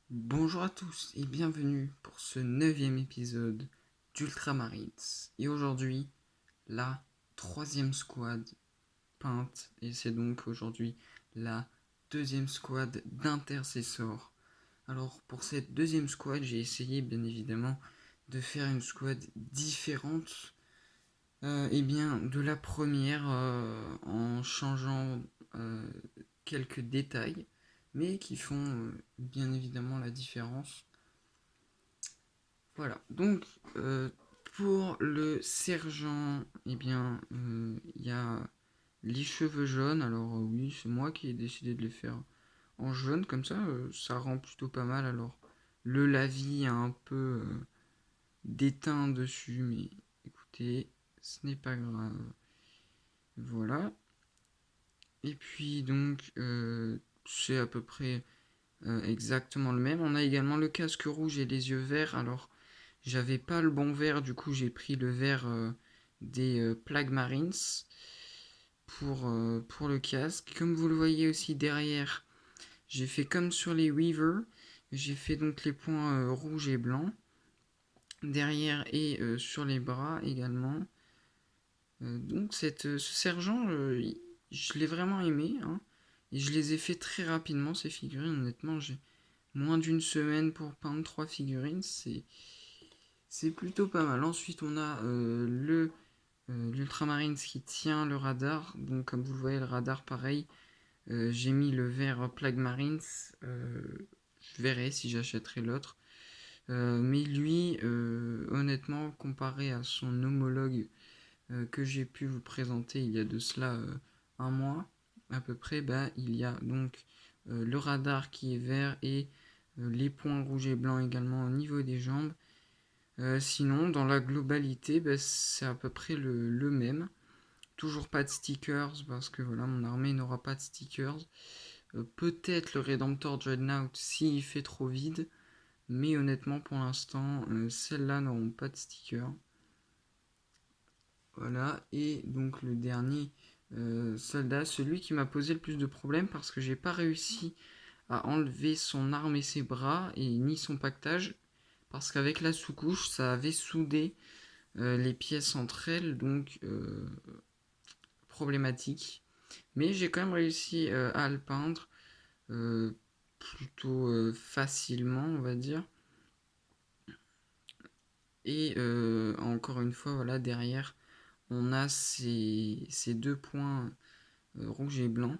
Bonjour à tous et bienvenue pour ce 9e épisode d'Ultramarines. Et aujourd'hui, la troisième squad peinte, et c'est donc aujourd'hui la deuxième squad d'intercesseurs. Alors pour cette deuxième squad, j'ai essayé bien évidemment de faire une squad différente de la première en changeant euh, quelques détails, mais qui font bien évidemment la différence. Voilà, donc pour le sergent, il y a les cheveux jaunes. Alors oui, c'est moi qui ai décidé de les faire en jaune, comme ça rend plutôt pas mal. Alors le lavis a un peu déteint dessus, mais écoutez, ce n'est pas grave. Voilà. Et puis donc, c'est à peu près exactement le même. On a également le casque rouge et les yeux verts. Alors, j'avais pas le bon vert, du coup, j'ai pris le vert des Plague Marines pour le casque. Comme vous le voyez aussi derrière, j'ai fait comme sur les Weavers. J'ai fait donc les points rouges et blancs derrière et sur les bras également. Donc ce sergent, je l'ai vraiment aimé, hein, et je les ai fait très rapidement ces figurines. Honnêtement, j'ai moins d'une semaine pour peindre 3 figurines, c'est plutôt pas mal. Ensuite, on a l'Ultramarines qui tient le radar. Donc, comme vous le voyez, le radar, pareil. J'ai mis le vert Plague Marines. Je verrai si j'achèterai l'autre. Mais lui, honnêtement, comparé à son homologue que j'ai pu vous présenter il y a de cela un mois à peu près, bah, il y a donc le radar qui est vert et les points rouges et blancs également au niveau des jambes. Sinon, dans la globalité, bah, c'est à peu près le même. Toujours pas de stickers parce que voilà, mon armée n'aura pas de stickers. Peut-être le Redemptor Dreadnought s'il fait trop vide, mais honnêtement pour l'instant, celles-là n'auront pas de stickers. Voilà, et donc le dernier soldat, celui qui m'a posé le plus de problèmes parce que j'ai pas réussi à enlever son arme et ses bras et ni son pactage parce qu'avec la sous-couche ça avait soudé les pièces entre elles, donc problématique. Mais j'ai quand même réussi à le peindre euh, plutôt facilement, on va dire. Et encore une fois, voilà, derrière, on a ces deux points rouge et blanc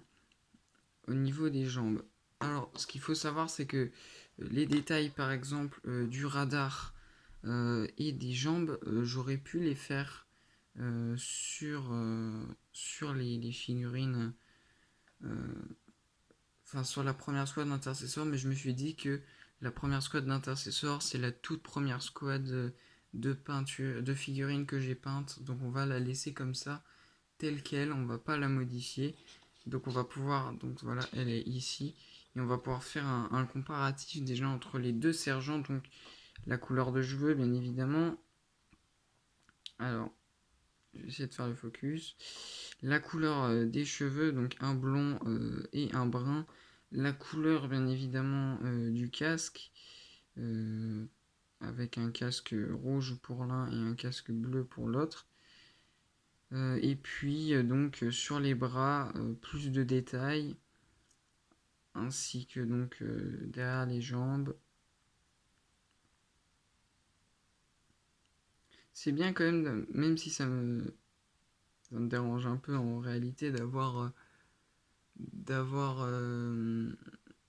au niveau des jambes. Alors, ce qu'il faut savoir, c'est que les détails, par exemple, du radar et des jambes, j'aurais pu les faire sur les figurines, euh, enfin sur la première squad d'intercesseurs, mais je me suis dit que la première squad d'intercesseurs, c'est la toute première squad de peinture, de figurines que j'ai peintes, donc on va la laisser comme ça, telle qu'elle, on va pas la modifier. Donc on va pouvoir, donc voilà, elle est ici, et on va pouvoir faire un comparatif déjà entre les deux sergents, donc la couleur de cheveux bien évidemment. Alors, je vais essayer de faire le focus. La couleur des cheveux, donc un blond et un brun. La couleur bien évidemment du casque, euh, avec un casque rouge pour l'un et un casque bleu pour l'autre. Et puis donc sur les bras, plus de détails, ainsi que donc derrière les jambes. C'est bien quand même, même si ça me dérange un peu en réalité d'avoir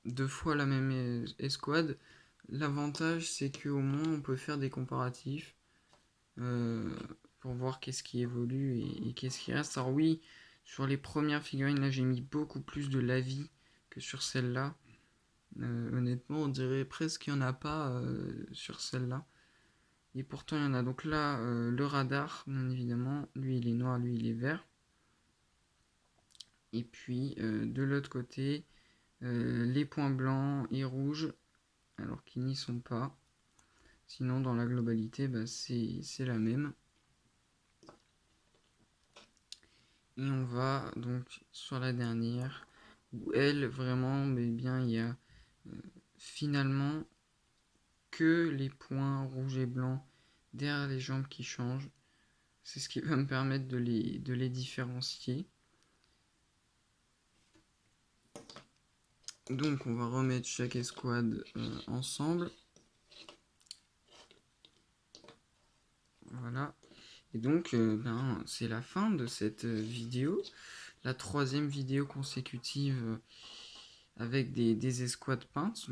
deux fois la même escouade. L'avantage c'est qu'au moins on peut faire des comparatifs euh, pour voir qu'est-ce qui évolue et qu'est-ce qui reste. Alors oui, sur les premières figurines là j'ai mis beaucoup plus de lavis que sur celle-là. Honnêtement, on dirait presque qu'il n'y en a pas sur celle-là. Et pourtant, il y en a. Donc là, le radar, bien évidemment, lui il est noir, lui il est vert. Et puis de l'autre côté, les points blancs et rouges, alors qu'ils n'y sont pas. Sinon, dans la globalité, bah, c'est la même. Et on va donc sur la dernière, où elle, vraiment, mais bien, il y a finalement que les points rouges et blancs derrière les jambes qui changent. C'est ce qui va me permettre de les différencier. Donc on va remettre chaque escouade ensemble. Voilà. Et donc c'est la fin de cette vidéo. La 3e vidéo consécutive avec des escouades peintes.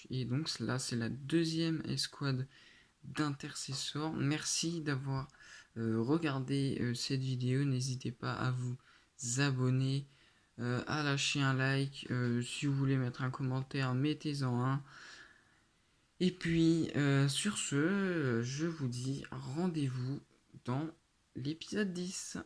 Et donc là c'est la 2e escouade d'intercesseurs. Merci d'avoir regardé cette vidéo. N'hésitez pas à vous abonner, à lâcher un like. Si vous voulez mettre un commentaire, mettez-en un. Et puis, sur ce, je vous dis rendez-vous dans l'épisode 10.